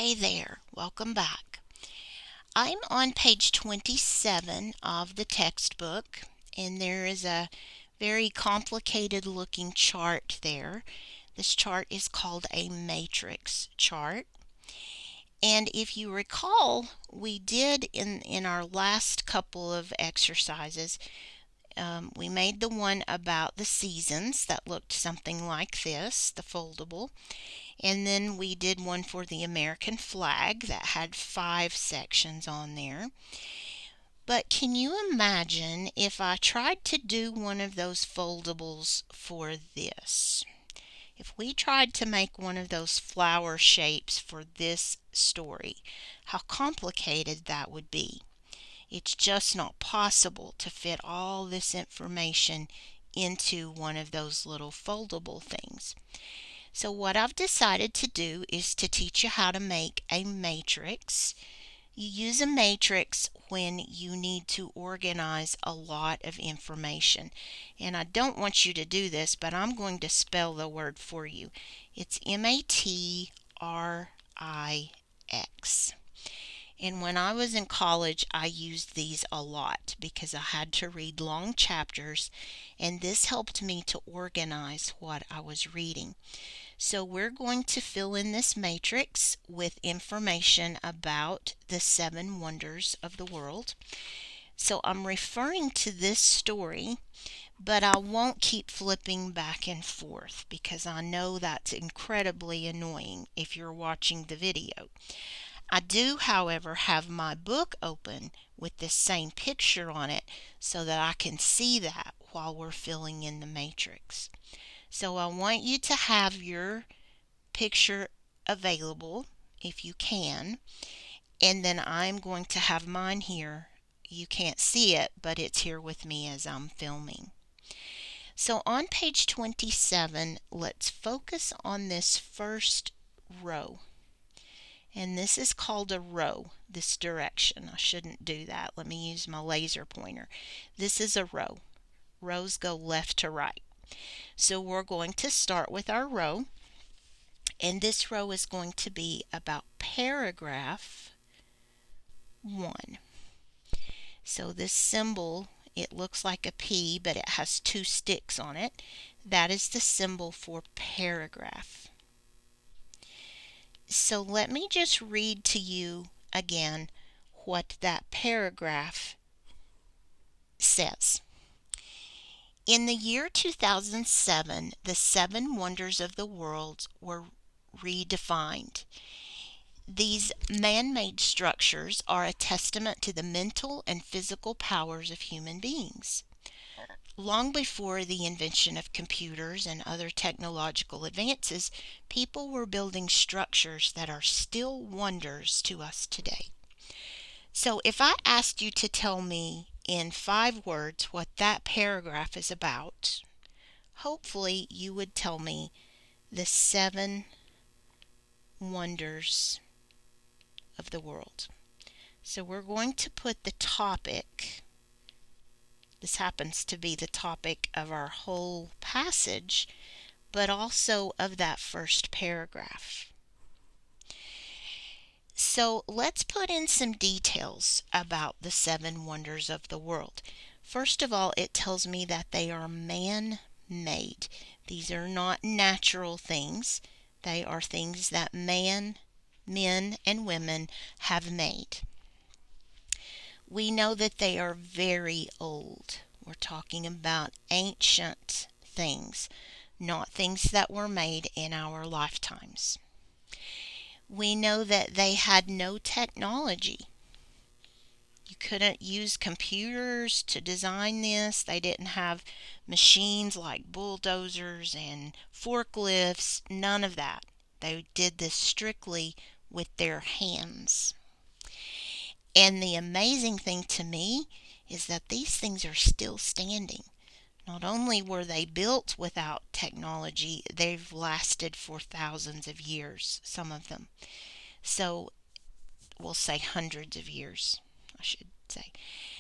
Hey there, welcome back. I'm on page 27 of the textbook, and there is a very complicated looking chart there. This chart is called a matrix chart. And if you recall, we did in our last couple of exercises, we made the one about the seasons that looked something like this, the foldable. And then we did one for the American flag that had 5 sections on there. But can you imagine if I tried to do one of those foldables for this? If we tried to make one of those flower shapes for this story, how complicated that would be. It's just not possible to fit all this information into one of those little foldable things. So what I've decided to do is to teach you how to make a matrix. You use a matrix when you need to organize a lot of information. And I don't want you to do this, but I'm going to spell the word for you. It's Matrix. And when I was in college, I used these a lot because I had to read long chapters, and this helped me to organize what I was reading. So we're going to fill in this matrix with information about the 7 wonders of the world. So I'm referring to this story, but I won't keep flipping back and forth because I know that's incredibly annoying if you're watching the video. I do, however, have my book open with this same picture on it so that I can see that while we're filling in the matrix. So I want you to have your picture available if you can, and then I'm going to have mine here. You can't see it, but it's here with me as I'm filming. So on page 27, let's focus on this first row. And this is called a row, this direction. I shouldn't do that. Let me use my laser pointer. This is a row. Rows go left to right. So we're going to start with our row. And this row is going to be about paragraph 1. So this symbol, it looks like a P, but it has 2 sticks on it. That is the symbol for paragraph. So let me just read to you again what that paragraph says. In the year 2007, the 7 wonders of the world were redefined. These man-made structures are a testament to the mental and physical powers of human beings. Long before the invention of computers and other technological advances, people were building structures that are still wonders to us today. So if I asked you to tell me in 5 words what that paragraph is about, hopefully you would tell me the 7 wonders of the world. So we're going to put the topic. This happens to be the topic of our whole passage, but also of that first paragraph. So let's put in some details about the 7 wonders of the world. First of all, it tells me that they are man-made. These are not natural things. They are things that men and women have made. We know that they are very old. We're talking about ancient things, not things that were made in our lifetimes. We know that they had no technology. You couldn't use computers to design this. They didn't have machines like bulldozers and forklifts, none of that. They did this strictly with their hands. And the amazing thing to me is that these things are still standing. Not only were they built without technology, they've lasted for thousands of years, some of them. So we'll say hundreds of years, I should say.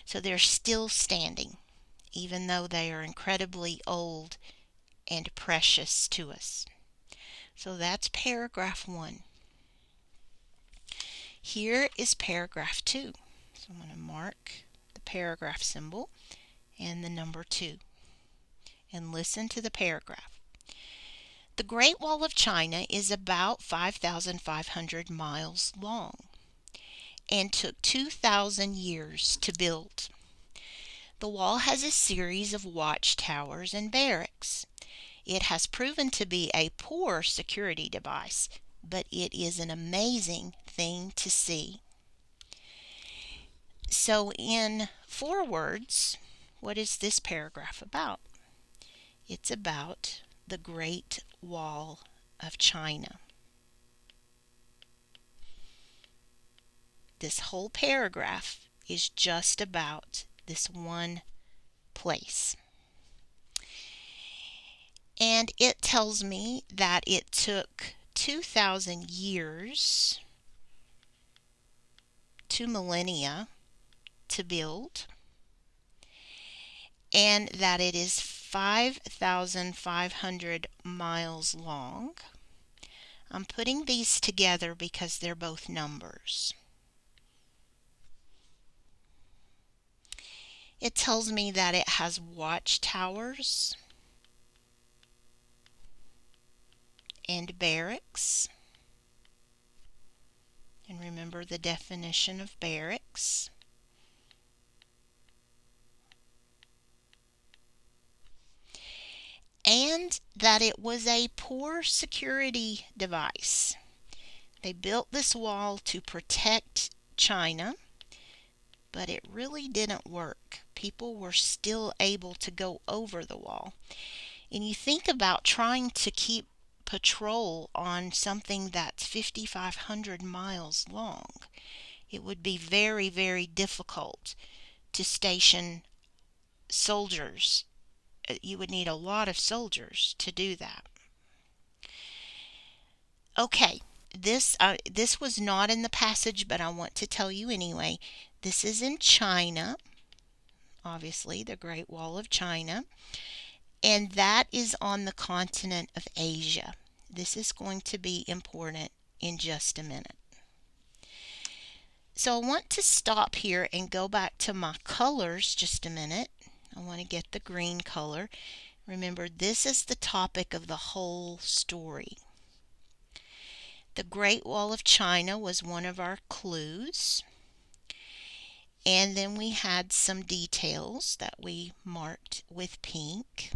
So they're still standing, even though they are incredibly old and precious to us. So that's paragraph 1. Here is paragraph 2. So I'm going to mark the paragraph symbol and the number 2. And listen to the paragraph. The Great Wall of China is about 5,500 miles long and took 2,000 years to build. The wall has a series of watchtowers and barracks. It has proven to be a poor security device, but it is an amazing thing to see. So in 4 words, what is this paragraph about? It's about the Great Wall of China. This whole paragraph is just about this one place. And it tells me that it took 2,000 years, 2 millennia, to build, and that it is 5,500 miles long. I'm putting these together because they're both numbers. It tells me that it has watchtowers and barracks. And remember the definition of barracks. And that it was a poor security device. They built this wall to protect China, but it really didn't work. People were still able to go over the wall. And you think about trying to keep patrol on something that's 5,500 miles long. It would be very, very difficult to station soldiers. You would need a lot of soldiers to do that. Okay, this was not in the passage, but I want to tell you anyway. This is in China, obviously, the Great Wall of China, and that is on the continent of Asia. This is going to be important in just a minute. So I want to stop here and go back to my colors just a minute. I want to get the green color. Remember, this is the topic of the whole story. The Great Wall of China was one of our clues. And then we had some details that we marked with pink.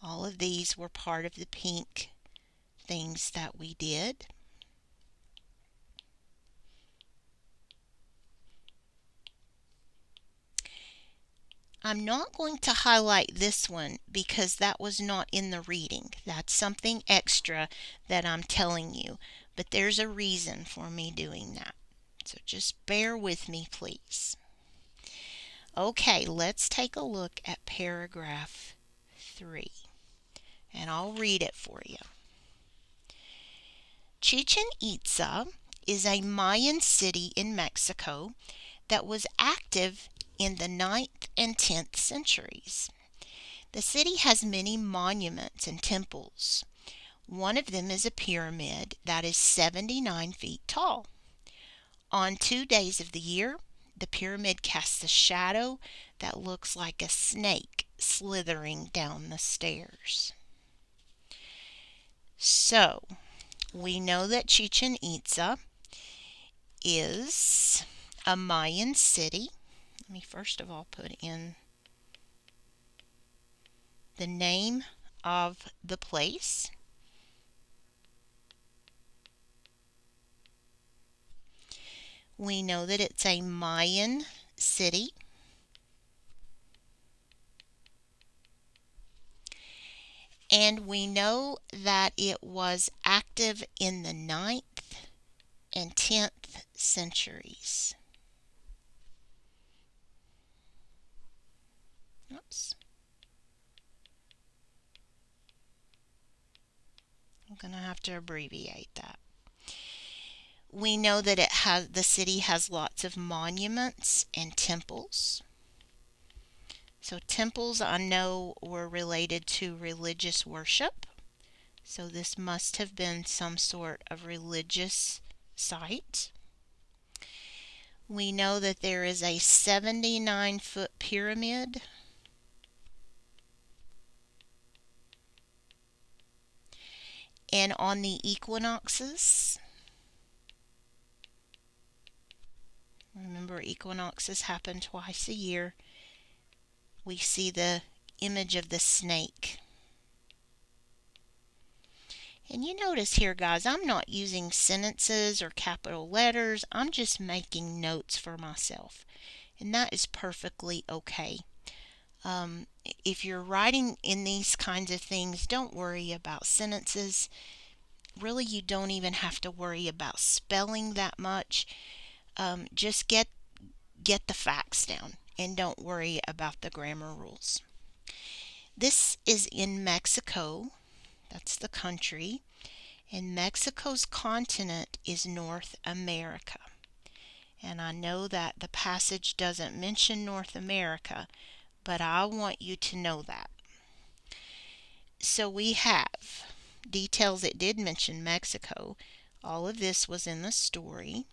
All of these were part of the pink things that we did. I'm not going to highlight this one because that was not in the reading. That's something extra that I'm telling you, but there's a reason for me doing that. So just bear with me, please. Okay, let's take a look at paragraph 3, and I'll read it for you. Chichen Itza is a Mayan city in Mexico that was active in the 9th and 10th centuries. The city has many monuments and temples. One of them is a pyramid that is 79 feet tall. On 2 days of the year, the pyramid casts a shadow that looks like a snake slithering down the stairs. So, we know that Chichen Itza is a Mayan city. Let me first of all put in the name of the place. We know that it's a Mayan city. And we know that it was active in the 9th and 10th centuries. Oops. I'm going to have to abbreviate that. We know that the city has lots of monuments and temples. So temples I know were related to religious worship. So this must have been some sort of religious site. We know that there is a 79-foot pyramid. And on the equinoxes, remember equinoxes happen twice a year, we see the image of the snake. And you notice here, guys, I'm not using sentences or capital letters. I'm just making notes for myself. And that is perfectly okay. If you're writing in these kinds of things, don't worry about sentences. Really, you don't even have to worry about spelling that much. Just get the facts down and don't worry about the grammar rules. This is in Mexico. That's the country. And Mexico's continent is North America. And I know that the passage doesn't mention North America, but I want you to know that. So we have details. It did mention Mexico. All of this was in the story.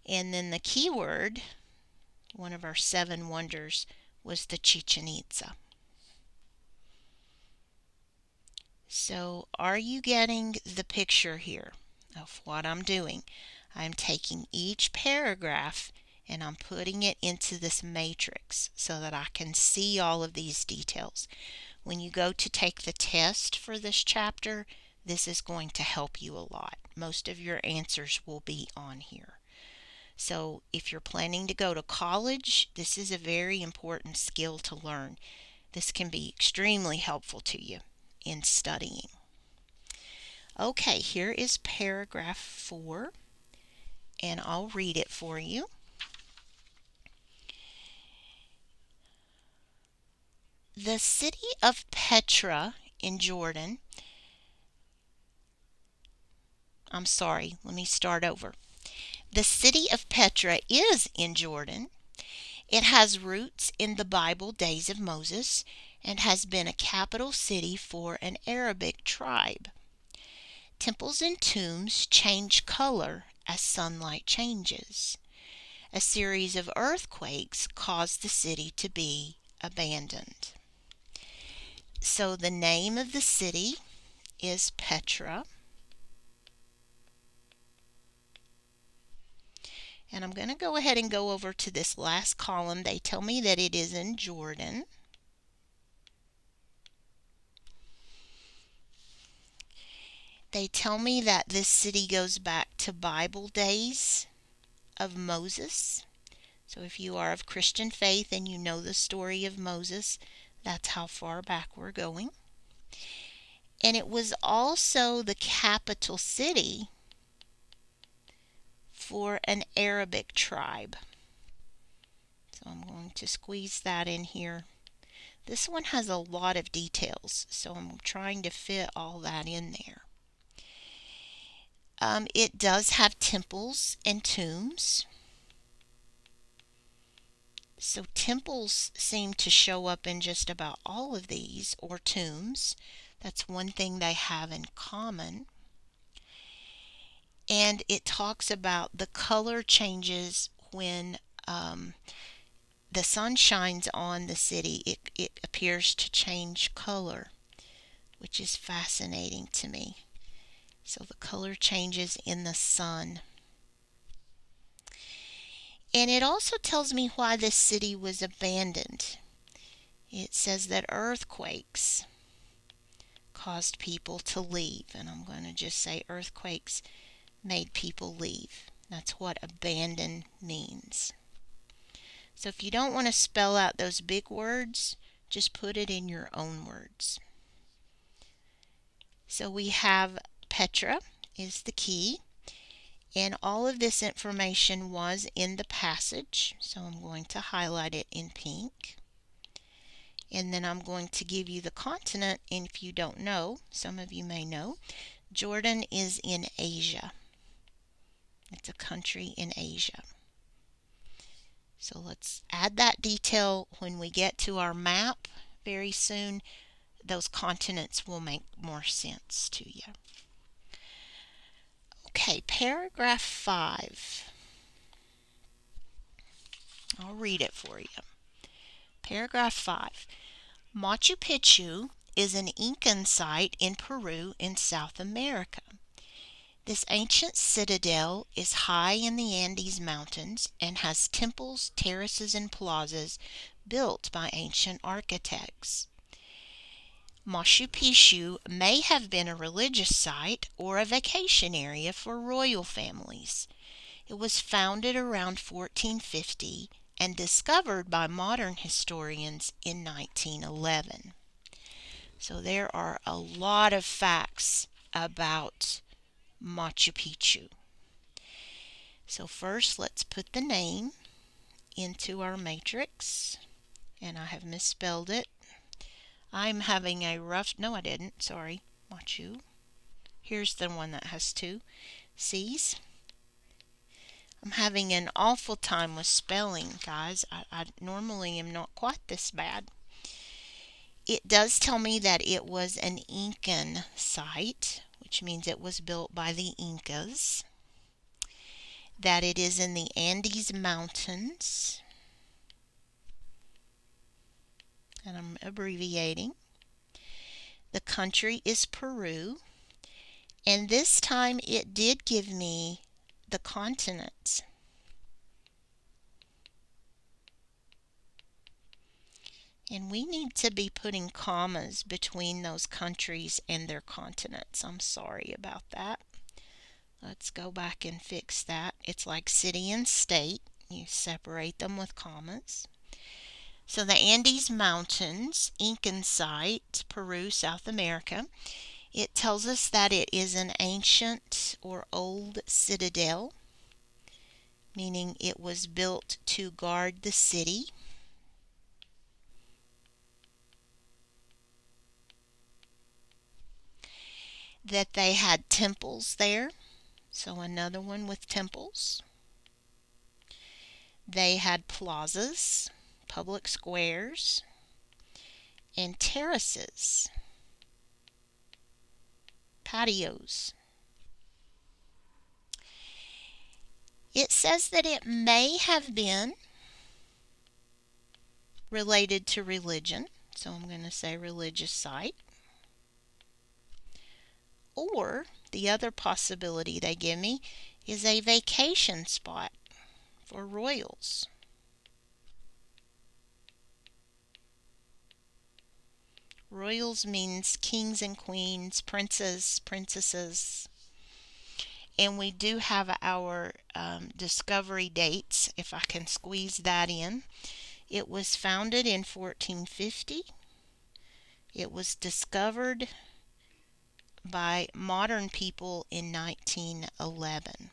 And then the key word, one of our 7 wonders, was the Chichen Itza. So are you getting the picture here of what I'm doing? I'm taking each paragraph and I'm putting it into this matrix so that I can see all of these details. When you go to take the test for this chapter, this is going to help you a lot. Most of your answers will be on here. So if you're planning to go to college, this is a very important skill to learn. This can be extremely helpful to you in studying. Okay, here is paragraph 4, and I'll read it for you. The city of Petra in Jordan, let me start over. The city of Petra is in Jordan. It has roots in the Bible days of Moses and has been a capital city for an Arabic tribe. Temples and tombs change color as sunlight changes. A series of earthquakes caused the city to be abandoned. So the name of the city is Petra. And I'm going to go ahead and go over to this last column. They tell me that it is in Jordan. They tell me that this city goes back to Bible days of Moses. So if you are of Christian faith and you know the story of Moses, that's how far back we're going. And it was also the capital city for an Arabic tribe. So I'm going to squeeze that in here. This one has a lot of details, so I'm trying to fit all that in there. It does have temples and tombs. So temples seem to show up in just about all of these, or tombs. That's one thing they have in common. And it talks about the color changes when the sun shines on the city. It appears to change color, which is fascinating to me. So the color changes in the sun. And it also tells me why this city was abandoned. It says that earthquakes caused people to leave. And I'm going to just say earthquakes made people leave. That's what abandon means. So if you don't want to spell out those big words, just put it in your own words. So we have Petra is the key. And all of this information was in the passage. So I'm going to highlight it in pink. And then I'm going to give you the continent. And if you don't know, some of you may know, Jordan is in Asia. It's a country in Asia. So let's add that detail when we get to our map very soon. Those continents will make more sense to you. Okay, paragraph 5. I'll read it for you. Paragraph 5. Machu Picchu is an Incan site in Peru in South America. This ancient citadel is high in the Andes Mountains and has temples, terraces, and plazas built by ancient architects. Machu Picchu may have been a religious site or a vacation area for royal families. It was founded around 1450 and discovered by modern historians in 1911. So there are a lot of facts about Machu Picchu. So first, let's put the name into our matrix. And I have misspelled it. I'm having a rough, no I didn't, sorry, Machu. Here's the one that has 2 C's. I'm having an awful time with spelling, guys. I normally am not quite this bad. It does tell me that it was an Incan site, which means it was built by the Incas. That it is in the Andes Mountains. And I'm abbreviating. The country is Peru. And this time it did give me the continents. And we need to be putting commas between those countries and their continents. I'm sorry about that. Let's go back and fix that. It's like city and state. You separate them with commas. So the Andes Mountains, Incan site, Peru, South America. It tells us that it is an ancient or old citadel, meaning it was built to guard the city. That they had temples there, so another one with temples. They had plazas, public squares, and terraces, patios. It says that it may have been related to religion, so I'm going to say religious site. Or the other possibility they give me is a vacation spot for royals. Royals means kings and queens, princes, princesses. And we do have our discovery dates, if I can squeeze that in. It was founded in 1450. It was discovered by modern people in 1911.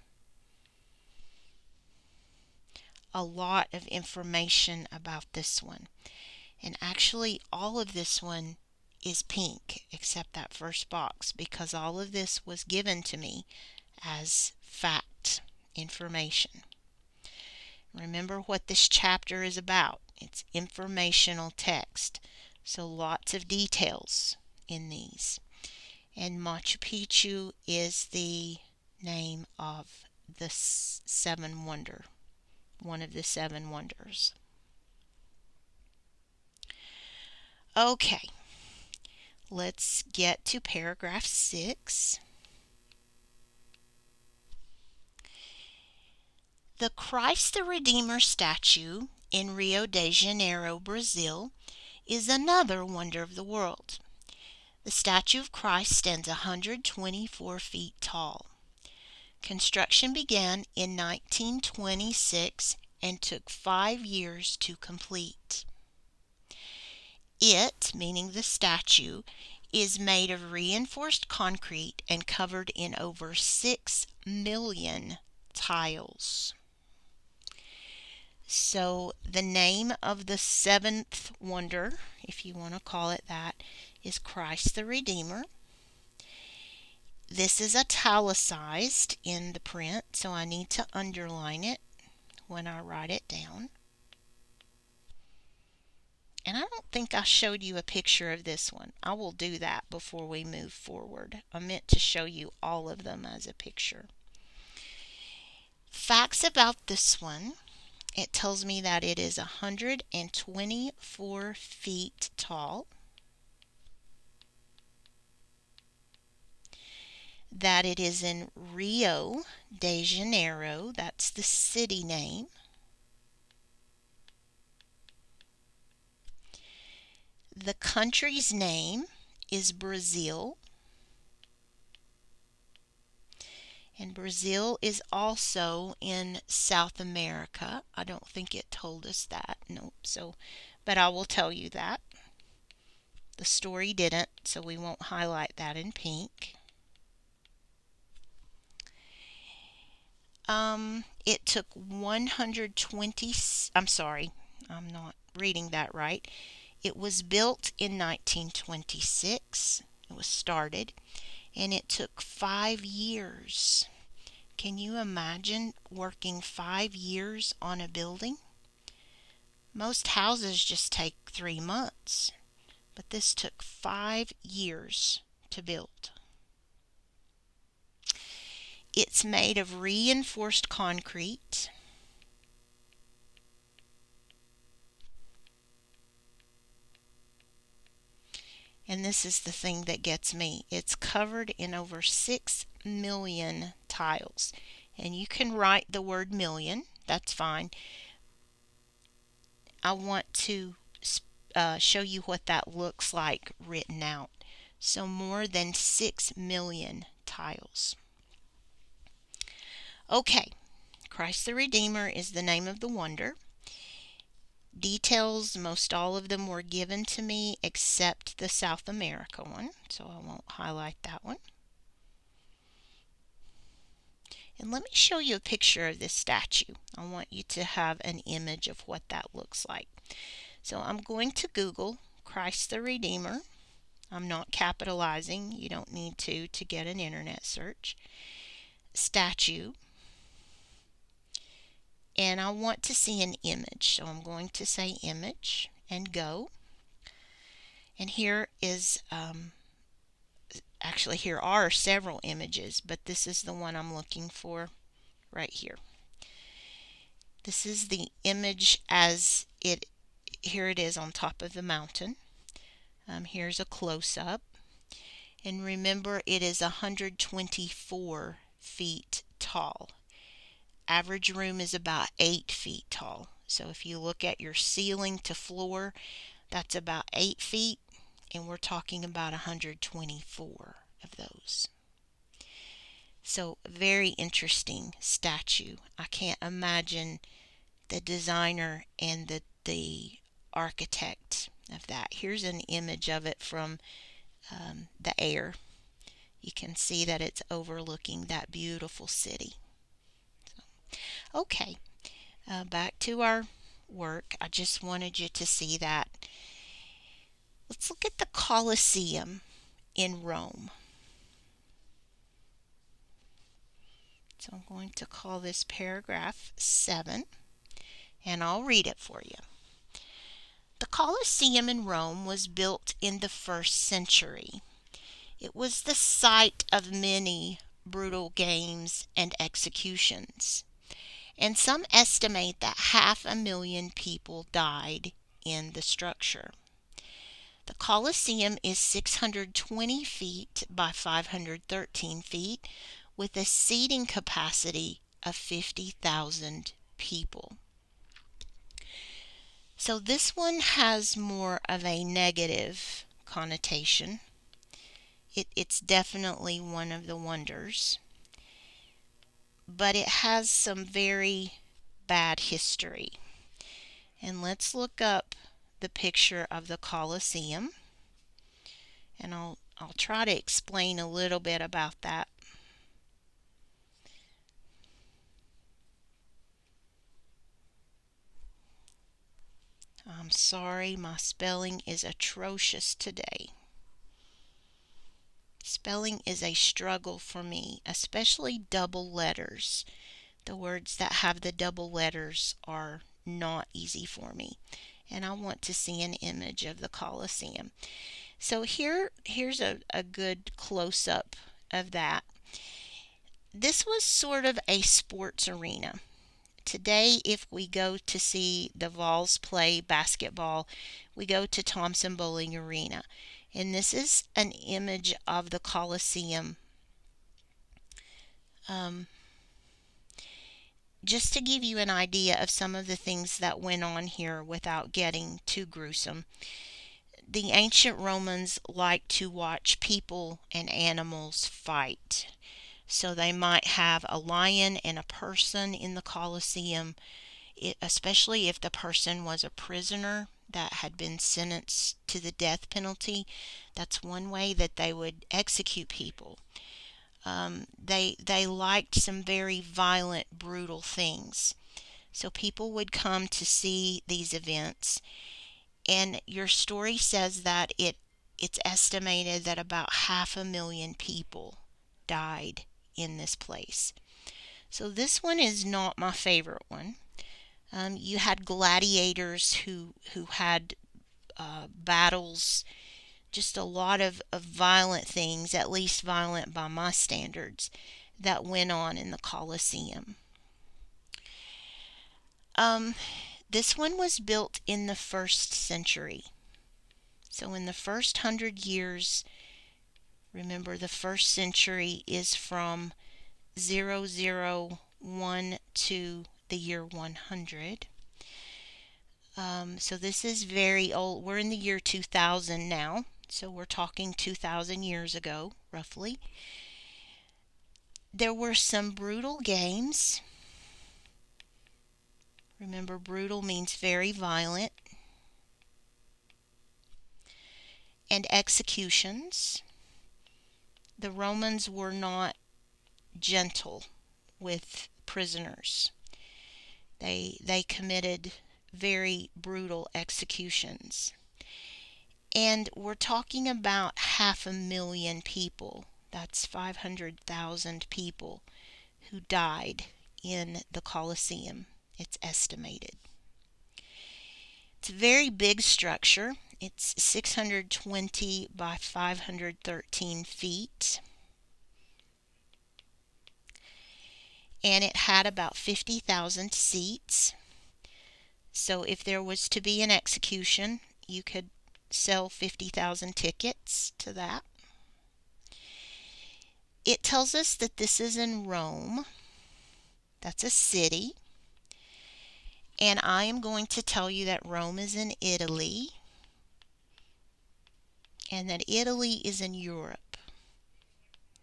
A lot of information about this one. And actually all of this one is pink except that first box, because all of this was given to me as fact information. Remember what this chapter is about. It's informational text. So lots of details in these. And Machu Picchu is the name of the 7 wonder, one of the 7 wonders. Okay, let's get to paragraph 6. The Christ the Redeemer statue in Rio de Janeiro, Brazil, is another wonder of the world. The statue of Christ stands 124 feet tall. Construction began in 1926 and took 5 years to complete. It, meaning the statue, is made of reinforced concrete and covered in over 6 million tiles. So the name of the 7th wonder, if you want to call it that, is Christ the Redeemer. This is italicized in the print, so I need to underline it when I write it down. And I don't think I showed you a picture of this one. I will do that before we move forward. I meant to show you all of them as a picture. Facts about this one. It tells me that it is 124 feet tall, that it is in Rio de Janeiro, that's the city name. The country's name is Brazil, and Brazil is also in South America. I don't think it told us that. Nope. But I will tell you that. The story didn't, so we won't highlight that in pink. It took 120, I'm sorry, I'm not reading that right. It was built in 1926. It was started, and it took 5 years. Can you imagine working 5 years on a building? Most houses just take 3 months, but this took 5 years to build. It's made of reinforced concrete. And this is the thing that gets me. It's covered in over 6 million tiles. And you can write the word million, that's fine. I want to show you what that looks like written out. So more than 6 million tiles. Okay, Christ the Redeemer is the name of the wonder. Details, most all of them were given to me except the South America one, so I won't highlight that one. And let me show you a picture of this statue. I want you to have an image of what that looks like. So I'm going to Google Christ the Redeemer. I'm not capitalizing. You don't need to get an internet search. Statue. And I want to see an image. So I'm going to say image and go. And here is, actually here are several images, but this is the one I'm looking for right here. This is the image as it, here it is on top of the mountain. Here's a close-up. And remember, it is 124 feet tall. Average room is about 8 feet tall. So if you look at your ceiling to floor, that's about 8 feet, and we're talking about 124 of those. So very interesting statue. I can't imagine the designer and the architect of that. Here's an image of it from the air. You can see that it's overlooking that beautiful city. Okay, back to our work. I just wanted you to see that. Let's look at the Colosseum in Rome. So I'm going to call this paragraph 7, and I'll read it for you. The Colosseum in Rome was built in the 1st century. It was the site of many brutal games and executions, and some estimate that 500,000 people died in the structure. The Colosseum is 620 feet by 513 feet with a seating capacity of 50,000 people. So this one has more of a negative connotation. It's definitely one of the wonders, but it has some very bad history. And let's look up the picture of the Colosseum, and I'll try to explain a little bit about that. I'm sorry, my spelling is atrocious today. Spelling is a struggle for me, especially double letters. The words that have the double letters are not easy for me. And I want to see an image of the Colosseum. So here's a good close-up of that. This was sort of a sports arena. Today, if we go to see the Vols play basketball, we go to Thompson Bowling Arena. And this is an image of the Coliseum. Um, just to give you an idea of some of the things that went on here without getting too gruesome. The ancient Romans liked to watch people and animals fight. So they might have a lion and a person in the Colosseum, especially if the person was a prisoner that had been sentenced to the death penalty. That's one way that they would execute people. They liked some very violent, brutal things. So people would come to see these events, and your story says that it's estimated that about 500,000 people died in this place. So this one is not my favorite one. You had gladiators who had battles, just a lot of violent things, at least violent by my standards, that went on in the Colosseum. This one was built in the 1st century. So in the first 100 years, remember the 1st century is from 001 to the year 100. So this is very old. We're in the year 2000 now. So we're talking 2,000 years ago, roughly. There were some brutal games. Remember, brutal means very violent. And executions. The Romans were not gentle with prisoners. They committed very brutal executions. And we're talking about 500,000 people. That's 500,000 people who died in the Colosseum, it's estimated. It's a very big structure. It's 620 by 513 feet. And it had about 50,000 seats. So if there was to be an execution, you could sell 50,000 tickets to that. It tells us that this is in Rome. That's a city. And I am going to tell you that Rome is in Italy, and that Italy is in Europe.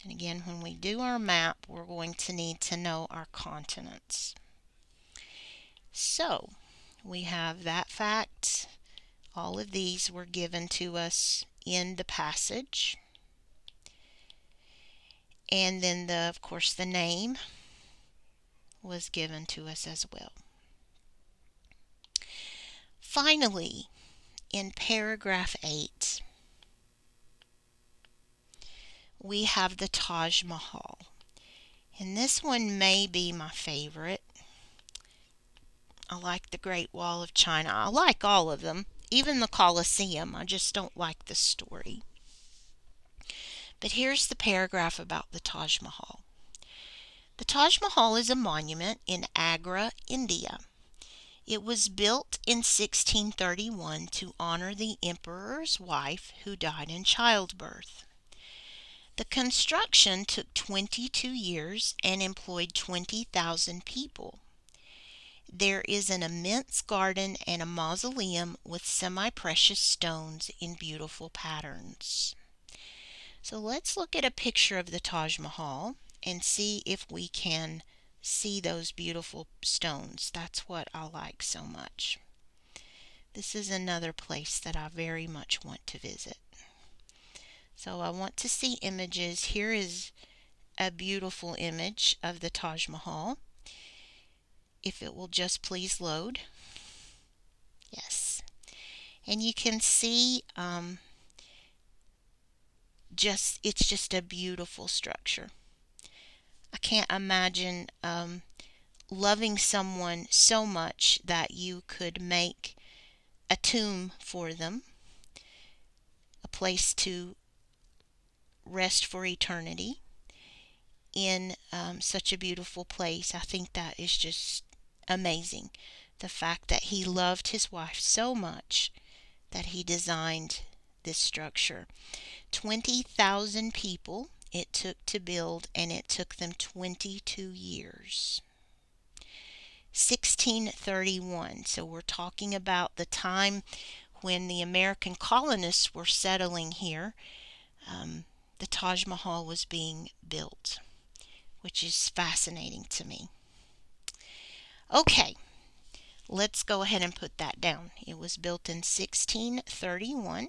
And again, when we do our map, we're going to need to know our continents. So, we have that fact. All of these were given to us in the passage. And then, of course, the name was given to us as well. Finally, in paragraph 8, we have the Taj Mahal. And this one may be my favorite. I like the Great Wall of China. I like all of them, even the Colosseum. I just don't like the story. But here's the paragraph about the Taj Mahal. The Taj Mahal is a monument in Agra, India. It was built in 1631 to honor the emperor's wife who died in childbirth. The construction took 22 years and employed 20,000 people. There is an immense garden and a mausoleum with semi-precious stones in beautiful patterns. So let's look at a picture of the Taj Mahal and see if we can see those beautiful stones. That's what I like so much. This is another place that I very much want to visit. So I want to see images. Here is a beautiful image of the Taj Mahal. If it will just please load. Yes. And you can see it's just a beautiful structure. I can't imagine loving someone so much that you could make a tomb for them, a place to rest for eternity. in such a beautiful place. I think that is just amazing. The fact that he loved his wife so much that he designed this structure. 20,000 people it took to build, and it took them 22 years. 1631. So we're talking about the time when the American colonists were settling here. The Taj Mahal was being built, which is fascinating to me. Okay, let's go ahead and put that down. It was built in 1631.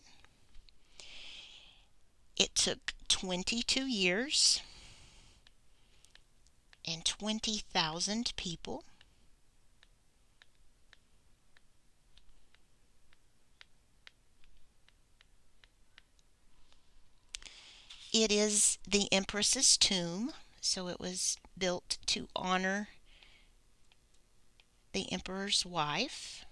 It took 22 years and 20,000 people. It is the Empress's tomb, so it was built to honor the emperor's wife.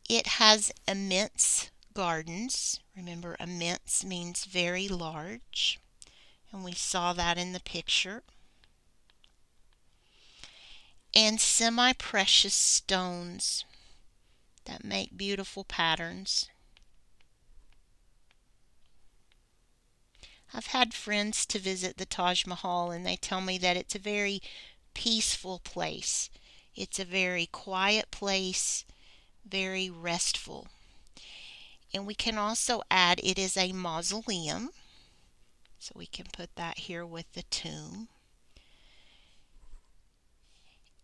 It has immense gardens. Remember, immense means very large, and we saw that in the picture. And semi-precious stones that make beautiful patterns. I've had friends to visit the Taj Mahal, and they tell me that it's a very peaceful place. It's a very quiet place, very restful. And we can also add it is a mausoleum. So we can put that here with the tomb.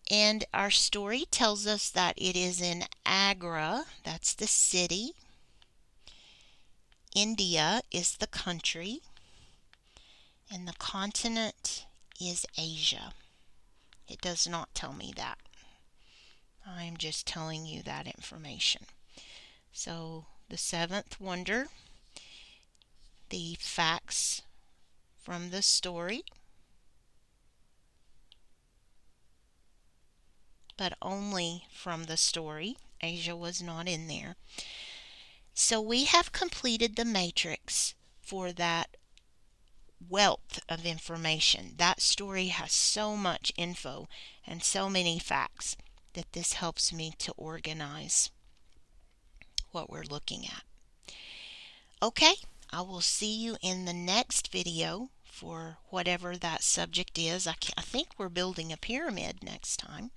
And our story tells us that it is in Agra, that's the city. India is the country. And the continent is Asia. It does not tell me that. I'm just telling you that information. So the seventh wonder, the facts from the story, but only from the story. Asia was not in there. So we have completed the matrix for that wealth of information. That story has so much info and so many facts that this helps me to organize what we're looking at. Okay, I will see you in the next video for whatever that subject is. I think we're building a pyramid next time.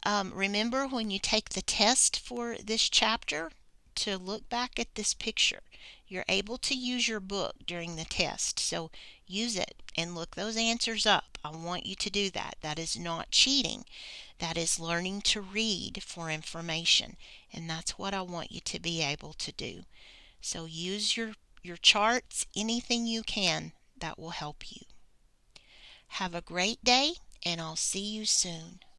Remember, when you take the test for this chapter, to look back at this picture. You're able to use your book during the test, so use it and look those answers up. I want you to do that. That is not cheating. That is learning to read for information, and that's what I want you to be able to do. So use your charts, anything you can that will help you. Have a great day, and I'll see you soon.